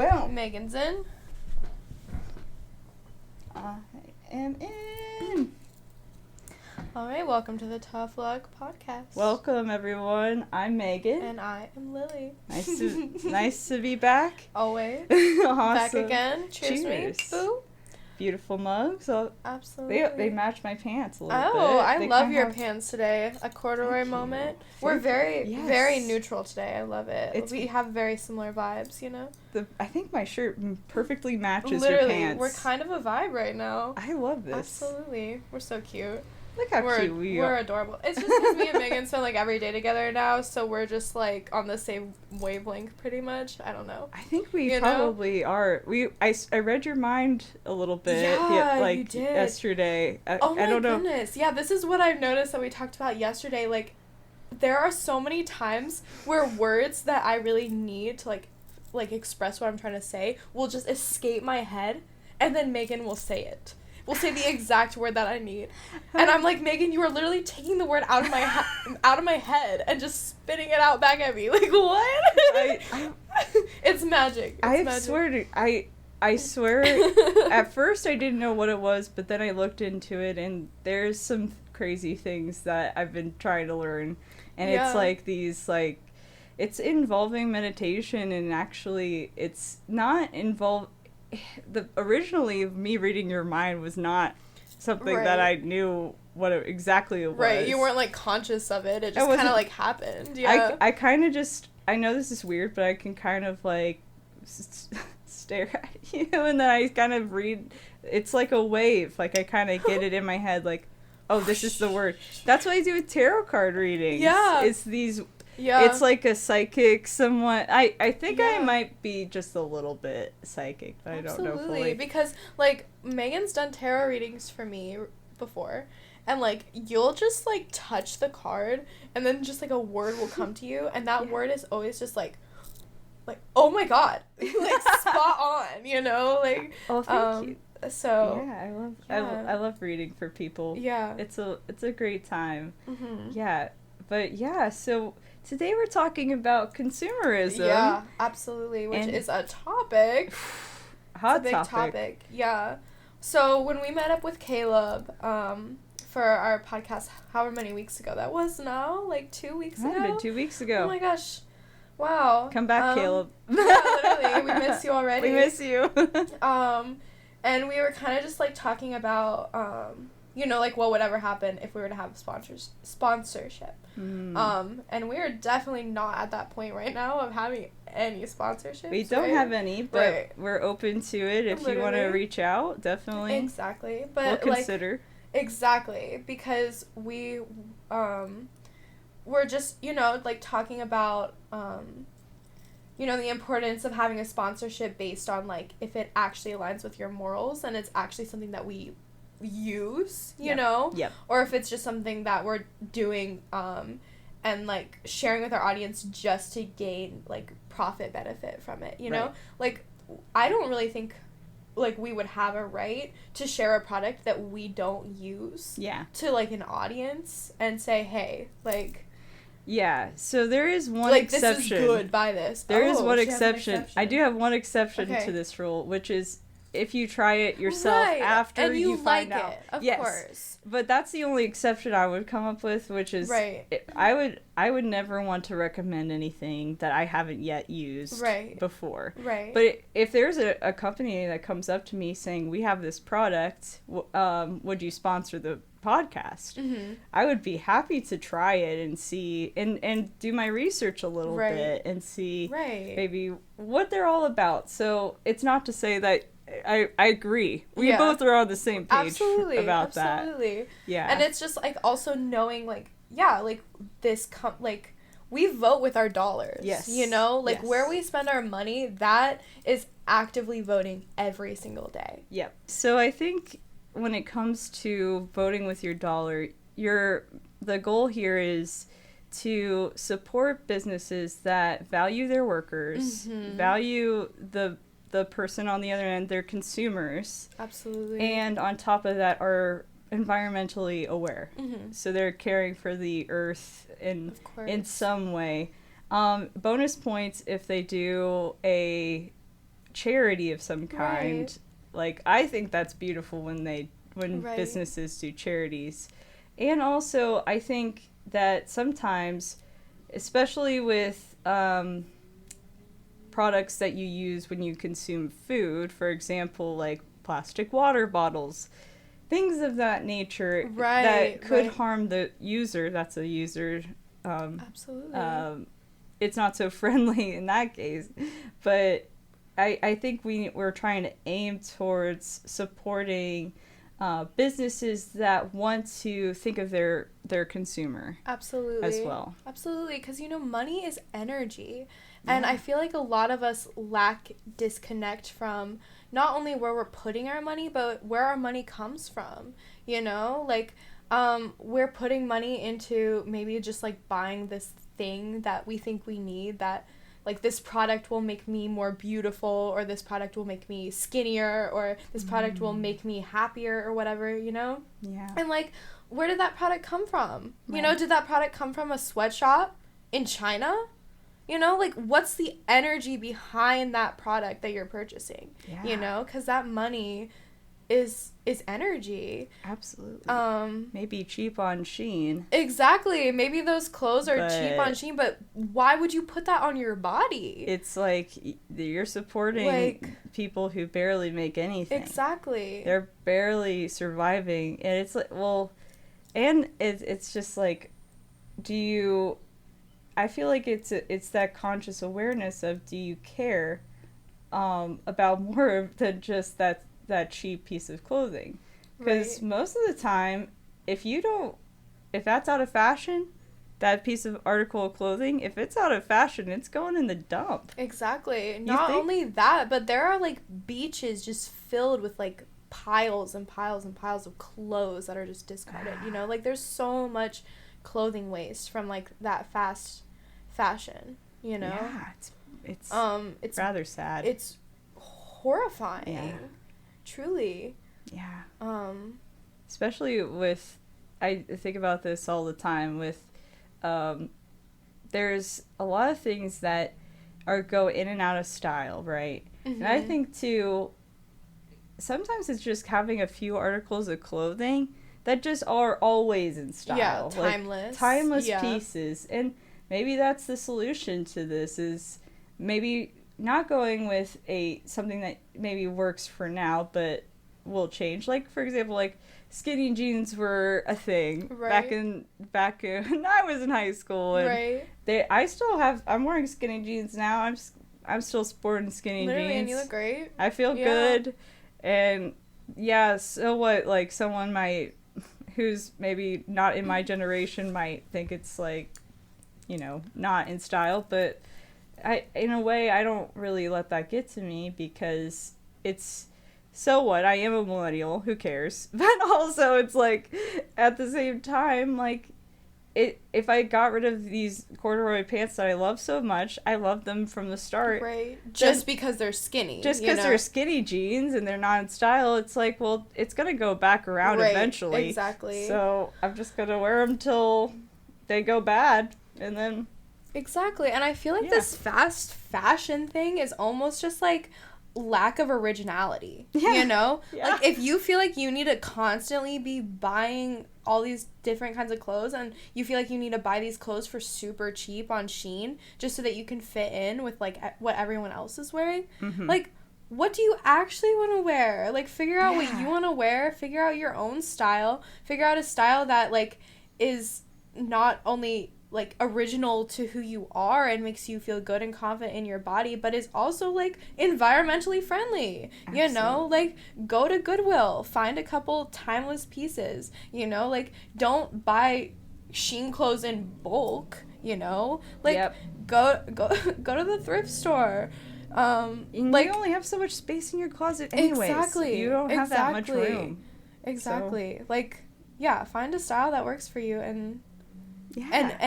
Boom. Megan's in. I am in. All right, welcome to the Tough Luck Podcast. Welcome, everyone. I'm Megan. And I am Lily. Nice to be back. Always. Awesome. Back again. Cheers. Me. Boo. Beautiful mugs. Absolutely. They match my pants a little bit. Oh, I love your pants today. A corduroy moment. We're very neutral today. I love it. We have very similar vibes, you know? I think my shirt perfectly matches Literally, your pants. We're kind of a vibe right now. I love this. Absolutely. We're so cute. Look how cute we are. We're adorable. It's just because me and Megan spend like every day together now, so we're just like on the same wavelength pretty much. I don't know. I think we probably are. I read your mind a little bit. Yeah, like you did. Yesterday. Oh my I don't goodness. Yeah, this is what I've noticed that we talked about yesterday. Like, there are so many times where words that I really need to like express what I'm trying to say will just escape my head, and then Megan will say it. We'll say the exact word that I need, and I'm like, Megan, you are literally taking the word out of my head and just spitting it out back at me. Like, what? It's magic. I swear. At first, I didn't know what it was, but then I looked into it, and there's some crazy things that I've been trying to learn, and it's like these like, it's involving meditation, and actually, it's not involved. Originally me reading your mind was not something that I knew what exactly it was. Right, you weren't like conscious of it. It just kind of like happened. Yeah. I kind of just, I know this is weird, but I can kind of like stare at you, and then I kind of read. It's like a wave. Like I kind of get it in my head. Like, oh, this is the word. That's what I do with tarot card readings. Yeah. It's these. Yeah. It's like a psychic somewhat. I think I might be just a little bit psychic, but I don't know fully. Because, like, Megan's done tarot readings for me before, and, like, you'll just, like, touch the card, and then just, like, a word will come to you, and that word is always just, like, oh my god. Like, spot on, you know? Like, oh, thank you. So I love reading for people. Yeah. It's a great time. Mm-hmm. Yeah. But, so today we're talking about consumerism. Yeah, absolutely, which is a topic. Hot it's a big topic. Yeah. So when we met up with Caleb for our podcast, however many weeks ago that was now, like 2 weeks ago? It might have been 2 weeks ago. Oh my gosh. Wow. Come back, Caleb. Yeah, literally. We miss you already. We miss you. And we were kind of just like talking about you know, like, what would ever happen if we were to have sponsorship. And we're definitely not at that point right now of having any sponsorships. We don't have any, but we're open to it. If you want to reach out, definitely. Exactly. But we'll consider. Exactly. Because we're just, you know, like, talking about, you know, the importance of having a sponsorship based on, like, if it actually aligns with your morals and it's actually something that we use, you know? Yep. Or if it's just something that we're doing and like sharing with our audience just to gain like profit benefit from it, you know? Like, I don't really think like we would have a right to share a product that we don't use to like an audience and say, hey, like, so there is one exception. This is good, buy this. There is one exception. I do have one exception to this rule, which is if you try it yourself after and you find like out. It, of course. But that's the only exception I would come up with, which is I would never want to recommend anything that I haven't yet used before. Right. But if there's a company that comes up to me saying, we have this product, would you sponsor the podcast? Mm-hmm. I would be happy to try it and see and do my research a little bit and see maybe what they're all about. So it's not to say that I agree. We both are on the same page about that. Absolutely. Yeah. And it's just like also knowing like, like this like we vote with our dollars. Yes. You know? Like where we spend our money, that is actively voting every single day. Yep. So I think when it comes to voting with your dollar, the goal here is to support businesses that value their workers, value the person on the other end, their consumers. Absolutely. And on top of that are environmentally aware. Mm-hmm. So they're caring for the earth in some way. Bonus points if they do a charity of some kind. Right. Like, I think that's beautiful when Right. businesses do charities. And also, I think that sometimes, especially with products that you use when you consume food, for example, like plastic water bottles, things of that nature that could harm the user. That's a user. Absolutely. It's not so friendly in that case. But I think we're trying to aim towards supporting businesses that want to think of their consumer. Absolutely. As well. Absolutely, because, money is energy. And I feel like a lot of us lack disconnect from not only where we're putting our money, but where our money comes from, Like, we're putting money into maybe just, like, buying this thing that we think we need, that, like, this product will make me more beautiful, or this product will make me skinnier, or this product will make me happier, or whatever, Yeah. And, like, where did that product come from? Right. Did that product come from a sweatshop in China? Like, what's the energy behind that product that you're purchasing? Yeah. Because that money is energy. Absolutely. Maybe cheap on Shein. Exactly. Maybe those clothes are cheap on Shein, but why would you put that on your body? It's like you're supporting people who barely make anything. Exactly. They're barely surviving. And it's like, well, and it's just like, I feel like it's that conscious awareness of, do you care about more than just that cheap piece of clothing? Because most of the time, if that's out of fashion, that piece of article of clothing, if it's out of fashion, it's going in the dump. Exactly. Not only that, but there are, like, beaches just filled with, like, piles and piles and piles of clothes that are just discarded. Like, there's so much clothing waste from, like, that fast fashion. Yeah, it's rather sad. It's horrifying. Yeah. Truly. Yeah. Especially with, I think about this all the time with, there's a lot of things that go in and out of style, right? Mm-hmm. And I think too, sometimes it's just having a few articles of clothing that just are always in style. Yeah, timeless. Like, timeless pieces. And maybe that's the solution to this, is maybe not going with something that maybe works for now, but will change. Like, for example, like, skinny jeans were a thing back when I was in high school. And I'm wearing skinny jeans now. I'm still sporting skinny jeans. And you look great. I feel good. And yeah, so what, like, someone who's maybe not in my generation might think it's like, not in style, but in a way, I don't really let that get to me, because it's, so what, I am a millennial, who cares? But also, it's like, at the same time, like, if I got rid of these corduroy pants that I love so much, I love them from the start. Right. Just because they're skinny. Just because they're skinny jeans and they're not in style, it's like, well, it's going to go back around eventually. Exactly. So I'm just going to wear them till they go bad, and then... Exactly. And I feel like this fast fashion thing is almost just, like, lack of originality. Yeah. Like, if you feel like you need to constantly be buying all these different kinds of clothes, and you feel like you need to buy these clothes for super cheap on Shein just so that you can fit in with, like, what everyone else is wearing, like, what do you actually want to wear? Like, figure out what you want to wear, figure out your own style, figure out a style that, like, is not only, like, original to who you are and makes you feel good and confident in your body, but is also, like, environmentally friendly. Absolutely. Like, go to Goodwill, find a couple timeless pieces, like, don't buy Shein clothes in bulk, like, go to the thrift store. Like, you only have so much space in your closet anyways. Exactly. You don't have that much room. Exactly. So. Like, find a style that works for you and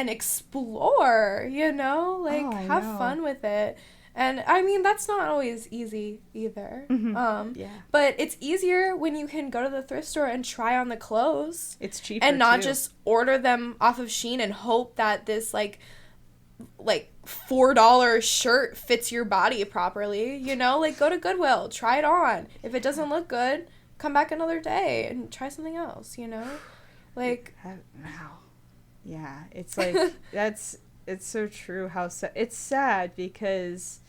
explore, like, have fun with it. And I mean, that's not always easy either. But it's easier when you can go to the thrift store and try on the clothes. It's cheaper and not too. Just order them off of Shein and hope that this like $4 shirt fits your body properly, you know? Like, go to Goodwill, try it on. If it doesn't look good, come back another day and try something else, you know? Like, wow. Yeah, it's like, it's so true how it's sad because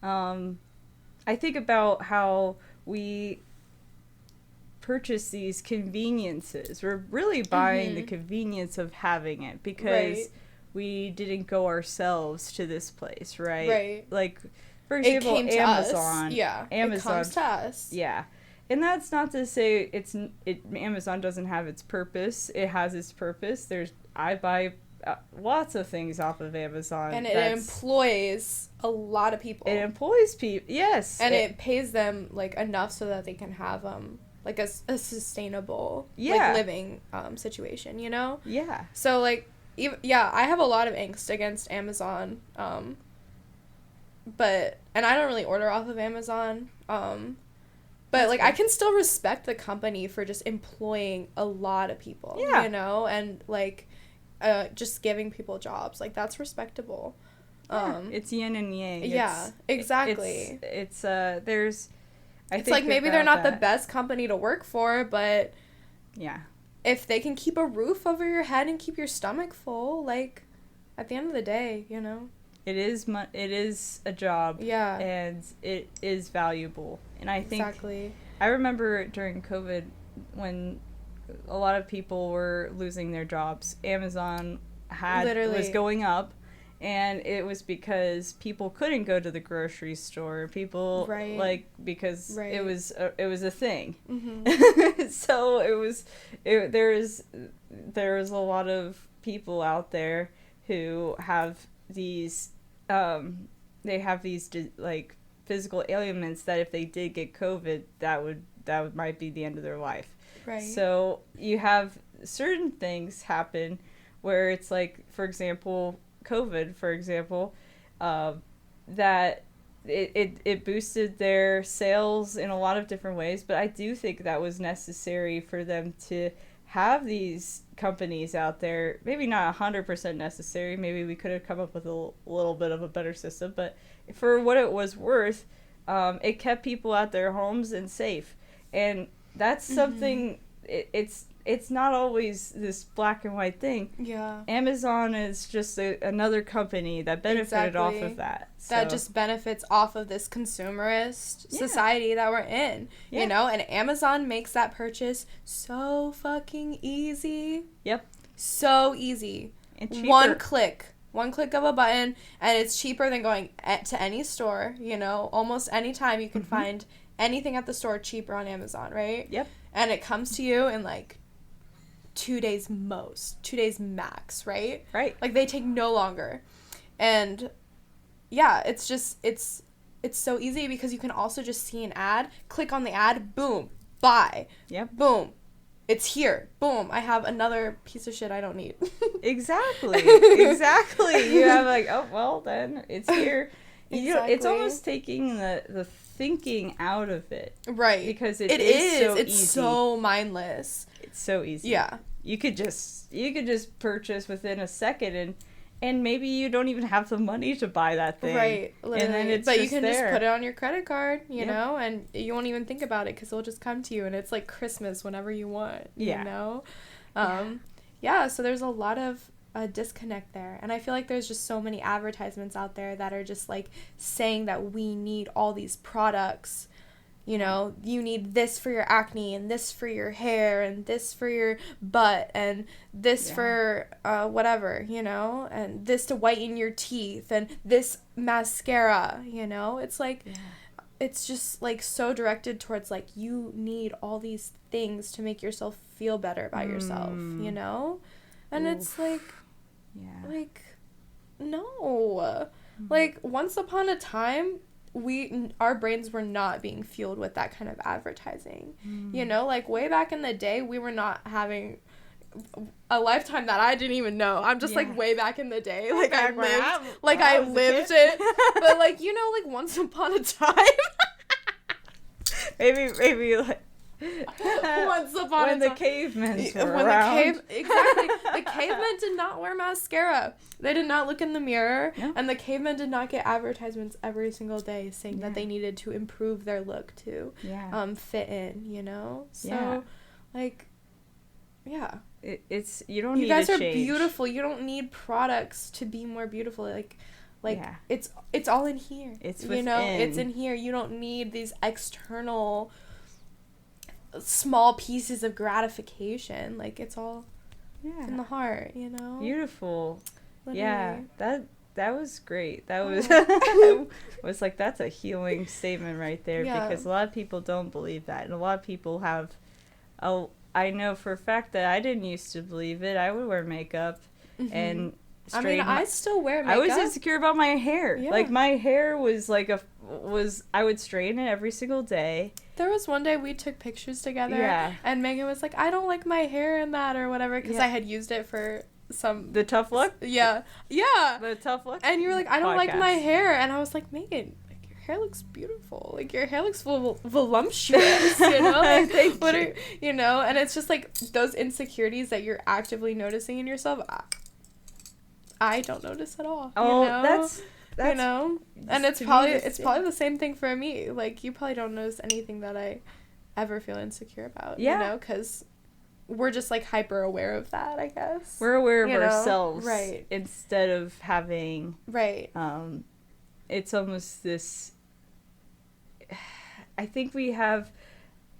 I think about how we purchase these conveniences. We're really buying the convenience of having it because we didn't go ourselves to this place, right? Right. Like, for example, it came Amazon. To us. Yeah. Amazon. It comes to us. Yeah. And that's not to say Amazon doesn't have its purpose. It has its purpose. I buy lots of things off of Amazon. And it employs a lot of people. It employs people, yes. And it pays them, like, enough so that they can have, like, a sustainable, like, living situation, you know? Yeah. So, like, I have a lot of angst against Amazon, and I don't really order off of Amazon, but, like, I can still respect the company for just employing a lot of people, you know, and, like, just giving people jobs. Like, that's respectable. Yeah, it's yin and yang. Yeah, exactly. It's like maybe they're not the best company to work for, but yeah, if they can keep a roof over your head and keep your stomach full, like, at the end of the day, you know, it is a job. Yeah, and it is valuable. And I think exactly. I remember during COVID when a lot of people were losing their jobs. Amazon was going up. And it was because people couldn't go to the grocery store. People because it was a thing. Mm-hmm. So there was a lot of people out there who have these like physical ailments that if they did get COVID, that might be the end of their life. Right. So you have certain things happen where it's like, for example, COVID, for example, that it boosted their sales in a lot of different ways, but I do think that was necessary for them to have these companies out there. Maybe not 100% necessary. Maybe we could have come up with a little bit of a better system, but for what it was worth, it kept people at their homes and safe. And that's something, it's not always this black and white thing. Yeah. Amazon is just another company that benefited off of that. So. That just benefits off of this consumerist society that we're in, you know? And Amazon makes that purchase so fucking easy. Yep. So easy. And cheaper. One click of a button, and it's cheaper than going to any store, you know? Almost any time you can find anything at the store cheaper on Amazon, right? Yep. And it comes to you in, like, 2 days max, right? Right. Like, they take no longer. And yeah, it's just, it's so easy because you can also just see an ad, click on the ad, boom, buy. Yep. Boom. It's here. Boom. I have another piece of shit I don't need. Exactly. You have like, oh, well, then it's here. Exactly. It's almost taking the thinking out of it. Right. Because it is so it's easy. So mindless. It's so easy. Yeah. You could just purchase within a second and maybe you don't even have the money to buy that thing. Right. Literally. And then it's but just you can there. just put it on your credit card, you know, and you won't even think about it because it'll just come to you and it's like Christmas whenever you want, you know? Yeah, so there's a lot of disconnect there. And I feel like there's just so many advertisements out there that are just like saying that we need all these products. You know, you need this for your acne and this for your hair and this for your butt and this for whatever, you know, and this to whiten your teeth and this mascara, you know. It's like, it's just like so directed towards like you need all these things to make yourself feel better about yourself, you know. And it's like, like, no. Like, once upon a time, our brains were not being fueled with that kind of advertising. You know, like way back in the day, we were not having a lifetime that I didn't even know. I'm just like way back in the day. Like I lived it. But like, you know, like once upon a time. maybe like Once upon when a the time. cavemen were When around. Exactly. The cavemen did not wear mascara. They did not look in the mirror. No. And the cavemen did not get advertisements every single day saying that they needed to improve their look to fit in, you know? So, like, yeah. It's you don't need you guys to are change. Beautiful. You don't need products to be more beautiful. It's all in here. It's you within. know, it's in here. You don't need these external small pieces of gratification. Like, it's all in the heart, you know. Beautiful. Literally. Yeah, that was great. That was was like, that's a healing statement right there, because a lot of people don't believe that, and a lot of people have I know for a fact that I didn't used to believe it. I would wear makeup and I still wear makeup. I was insecure about my hair. Yeah. Like, my hair was like I would straighten it every single day. There was one day we took pictures together, and Megan was like, I don't like my hair in that or whatever, because I had used it for the tough look. The tough look. And you were like, I don't like my hair, and I was like, Megan, your hair looks beautiful. Like, your hair looks voluptuous, you know? Like, Thank you. You know? And it's just like those insecurities that you're actively noticing in yourself. I don't notice at all. Oh, you know? that's you know? And it's probably the same thing for me. Like, you probably don't notice anything that I ever feel insecure about. Yeah. You know? Because we're just, like, hyper aware of that, I guess. We're aware of ourselves. Right. Instead of having... Right. It's almost this... I think we have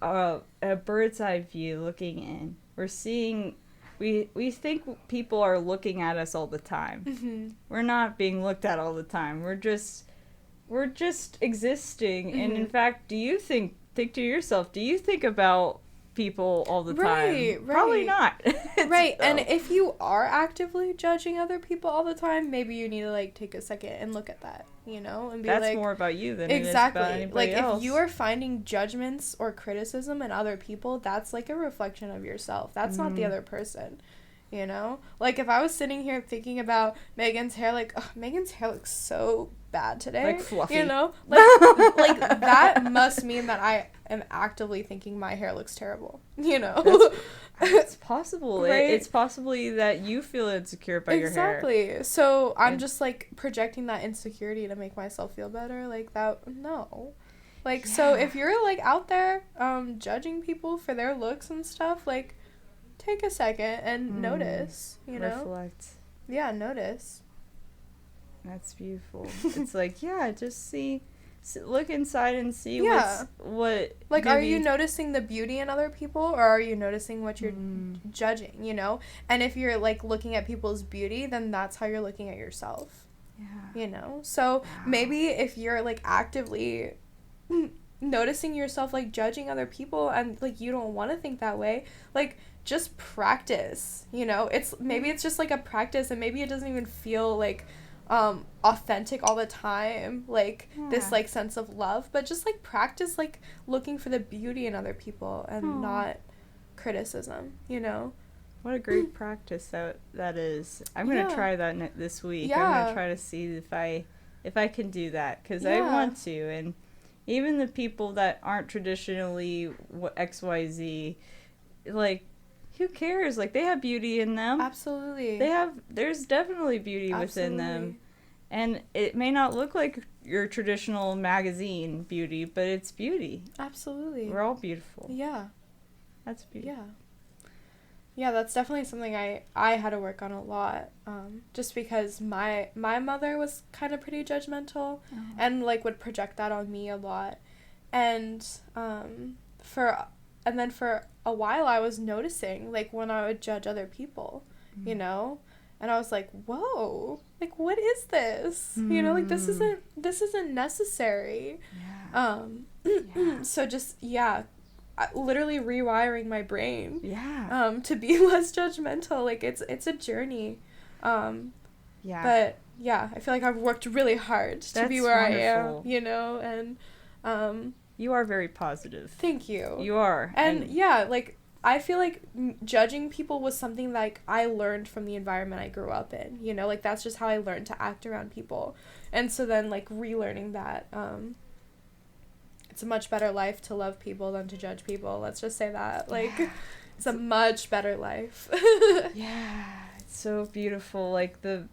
a bird's eye view looking in. We're seeing... We think people are looking at us all the time. Mm-hmm. We're not being looked at all the time. We're just existing. Mm-hmm. And in fact, do you think to yourself, do you think about people all the time? Right. Probably not. Right. And if you are actively judging other people all the time, maybe you need to, like, take a second and look at that, you know, and be that's more about you than exactly. it is about anybody else. If you are finding judgments or criticism in other people, that's, like, a reflection of yourself. That's not the other person, you know? Like, if I was sitting here thinking about Megan's hair, like, Megan's hair looks so bad today. Like, fluffy. You know? Like that must mean that I am actively thinking my hair looks terrible, you know? It's possible. Right? It's possibly that you feel insecure about your hair. Exactly. So I'm just, like, projecting that insecurity to make myself feel better. Like, that, no. Like, so if you're, like, out there judging people for their looks and stuff, like, take a second and notice, you know? Reflect. Yeah, notice. That's beautiful. It's like, just look inside and see what like, are you noticing the beauty in other people, or are you noticing what you're judging, you know? And if you're, like, looking at people's beauty, then that's how you're looking at yourself. Yeah. You know? So maybe if you're, like, actively noticing yourself, like, judging other people, and, like, you don't want to think that way, like, just practice, you know? Maybe it's just, like, a practice, and maybe it doesn't even feel, like, authentic all the time, like, this, like, sense of love, but just, like, practice, like, looking for the beauty in other people and not criticism, you know? What a great practice that is. I'm going to try that this week. Yeah. I'm going to try to see if I can do that, because I want to. And even the people that aren't traditionally XYZ, like, who cares? Like, they have beauty in them. Absolutely. There's definitely beauty within them. And it may not look like your traditional magazine beauty, but it's beauty. Absolutely. We're all beautiful. Yeah. That's beautiful. Yeah, that's definitely something I had to work on a lot. Just because my mother was kind of pretty judgmental and, like, would project that on me a lot. And for a while I was noticing, like, when I would judge other people, you know? And I was like, whoa, like, what is this? You know, like, this isn't necessary. So just, literally rewiring my brain. To be less judgmental. Like, it's a journey. But, I feel like I've worked really hard to be where wonderful. I am, you know? And, you are very positive. Thank you. You are. And like, I feel like judging people was something, like, I learned from the environment I grew up in, you know? Like, that's just how I learned to act around people. And so then, like, relearning that it's a much better life to love people than to judge people. Let's just say that. Like, it's a much better life. Yeah, it's so beautiful. Like, the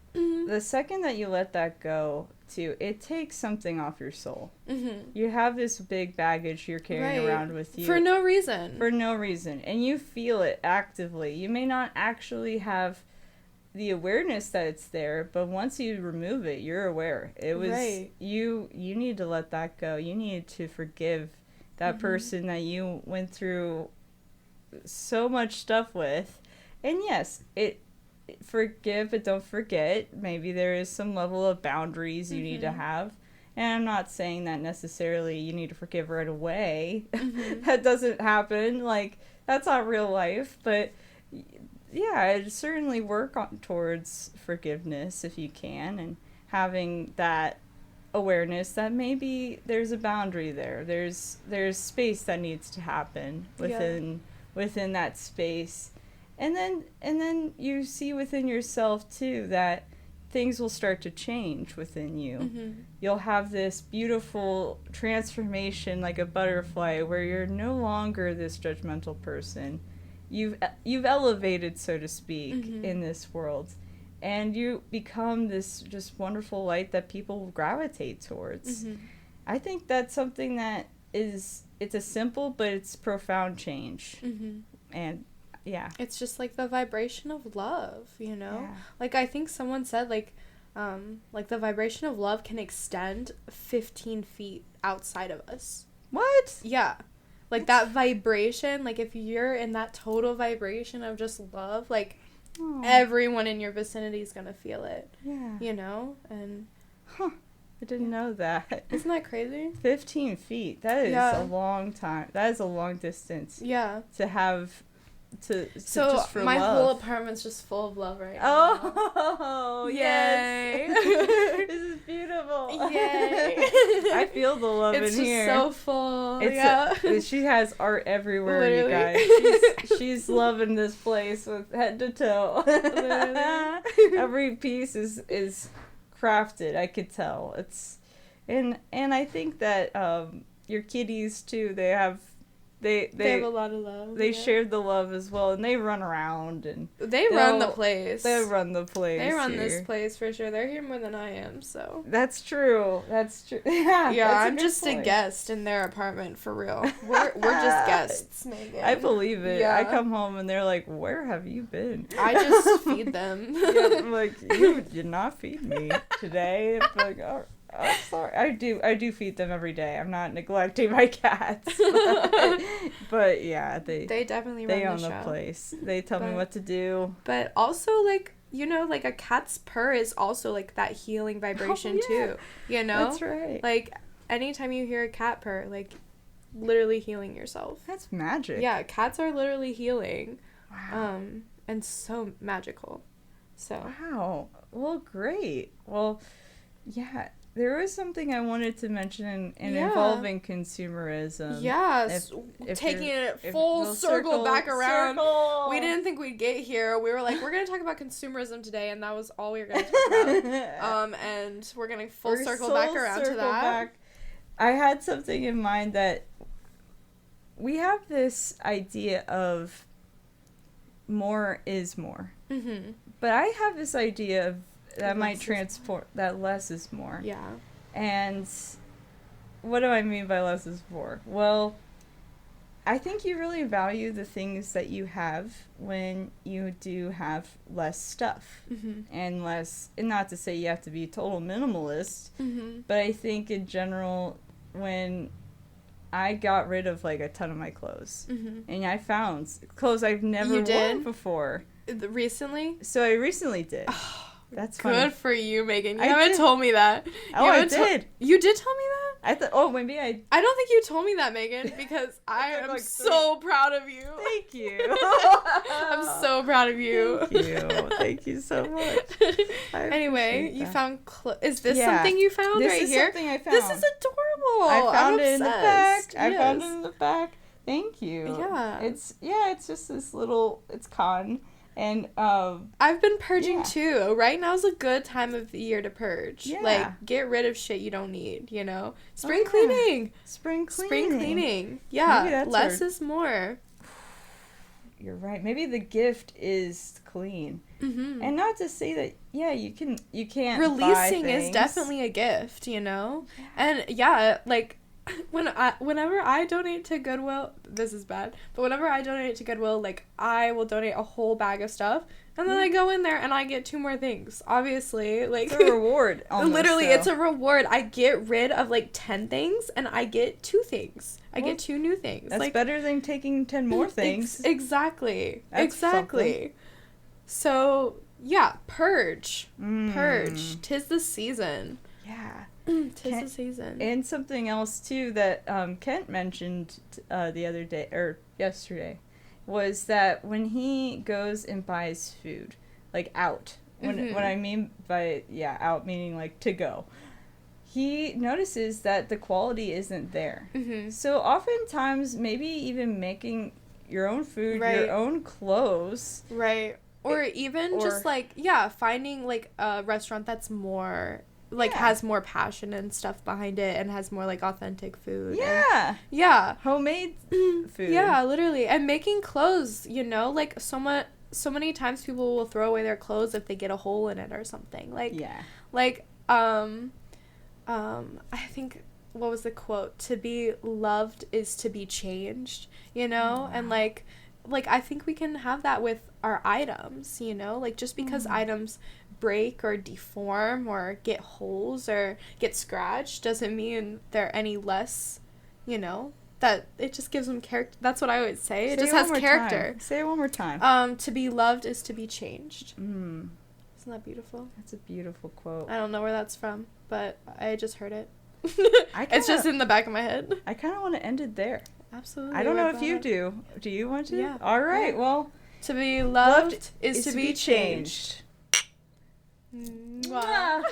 second that you let that go, too, it takes something off your soul. You have this big baggage you're carrying around with you. For no reason. For no reason. And you feel it actively. You may not actually have the awareness that it's there, but once you remove it, you're aware. It was you need to let that go. You need to forgive that person that you went through so much stuff with. And yes, forgive, but don't forget. Maybe there is some level of boundaries you need to have. And I'm not saying that necessarily you need to forgive right away. That doesn't happen. Like, that's not real life, but yeah, I'd certainly work towards forgiveness if you can, and having that awareness that maybe there's a boundary there. There's space that needs to happen within that space. And then you see within yourself too that things will start to change within you. You'll have this beautiful transformation like a butterfly where you're no longer this judgmental person. You've elevated, so to speak, in this world, and you become this just wonderful light that people gravitate towards. I think that's something that it's a simple but it's profound change. And yeah, it's just like the vibration of love, you know? Yeah. Like, I think someone said like the vibration of love can extend 15 feet outside of us. What? Yeah. Like, that vibration, like, if you're in that total vibration of just love, like, everyone in your vicinity is gonna feel it. Yeah. You know? And... I didn't know that. Isn't that crazy? 15 feet. That is a long time. That is a long distance. Yeah. To have... So just for my love. whole apartment's just full of love right now. Oh, yes. This is beautiful. Yay. I feel the love it's in here. It's just so full. She has art everywhere, Literally. you guys. She's loving this place with head to toe. Every piece is crafted, I could tell. And I think that your kitties too, they have a lot of love. They shared the love as well, and they run around and they run the place. They run the place. They run this place for sure. They're here more than I am, so. That's true. Yeah, I'm just a guest in their apartment for real. We're just guests, Megan. I believe it. Yeah. I come home and they're like, "Where have you been?" I just feed them. Yeah, I'm like, you did not feed me today. I'm like, oh, I'm sorry. I do feed them every day. I'm not neglecting my cats. But yeah, they definitely run the show. The place. They tell me what to do. But also, like, you know, like, a cat's purr is also like that healing vibration too. You know? That's right. Like, anytime you hear a cat purr, like, literally healing yourself. That's magic. Yeah, cats are literally healing. Wow. And so magical. So. Wow. Well, great. Well, yeah. There was something I wanted to mention in involving consumerism. Yes, taking it full circle back around. We didn't think we'd get here. We were like, we're going to talk about consumerism today, and that was all we were going to talk about. And we're going to full circle back around to that. I had something in mind that we have this idea of more is more. But I have this idea of that might transport that less is more. Yeah. And what do I mean by less is more? Well, I think you really value the things that you have when you do have less stuff. And not to say you have to be total minimalist, but I think in general, when I got rid of like a ton of my clothes, and I found clothes I've never worn before. Recently? So I recently did. That's funny. Good for you, Megan. You haven't told me that. I did. You did tell me that? I thought, maybe I don't think you told me that, Megan, because I am so proud of you. Thank you. I'm so proud of you. Thank you. Thank you so much. Anyway, you found is this something you found right here? This is something I found. This is adorable. I found it in the back. I found it in the back. Thank you. Yeah. It's just this little, it's cotton. And I've been purging too. Right now's a good time of the year to purge. Yeah. Like, get rid of shit you don't need, you know? Spring cleaning. Spring cleaning. Spring cleaning. Yeah. Less is more. You're right. Maybe the gift is clean. Mm-hmm. And not to say that, you can't Releasing buy things. is definitely a gift, you know? And yeah, like, whenever I donate to Goodwill, this is bad, but whenever I donate to Goodwill, like, I will donate a whole bag of stuff, and then I go in there and I get 2 more things. Obviously, like, it's a reward. Almost, literally, though. it's a reward. I get rid of like 10 things, and I get 2 things. I get 2 new things. That's like, better than taking 10 more things. Exactly. That's exactly. something. So yeah, purge. Purge. 'Tis the season. Yeah. 'Tis the season. And something else too that Kent mentioned the other day or yesterday was that when he goes and buys food, like out, when I mean by out meaning like to go, he notices that the quality isn't there. So oftentimes maybe even making your own food, your own clothes, right, or even just like finding like a restaurant that's more like has more passion and stuff behind it and has more like authentic food. Homemade food. Yeah, literally. And making clothes, you know, like so many times people will throw away their clothes if they get a hole in it or something. Like I think, what was the quote? To be loved is to be changed, you know? And like I think we can have that with our items, you know? Like, just because items break or deform or get holes or get scratched doesn't mean they're any less, you know? That it just gives them character. That's what I always say. It just has character. Say it one more time. To be loved is to be changed. Mm. Isn't that beautiful? That's a beautiful quote. I don't know where that's from, but I just heard it. It's just in the back of my head. I kind of want to end it there. Absolutely. I don't know if you do. Do you want to? Yeah. All right. Well, to be loved is to be changed. Mwah.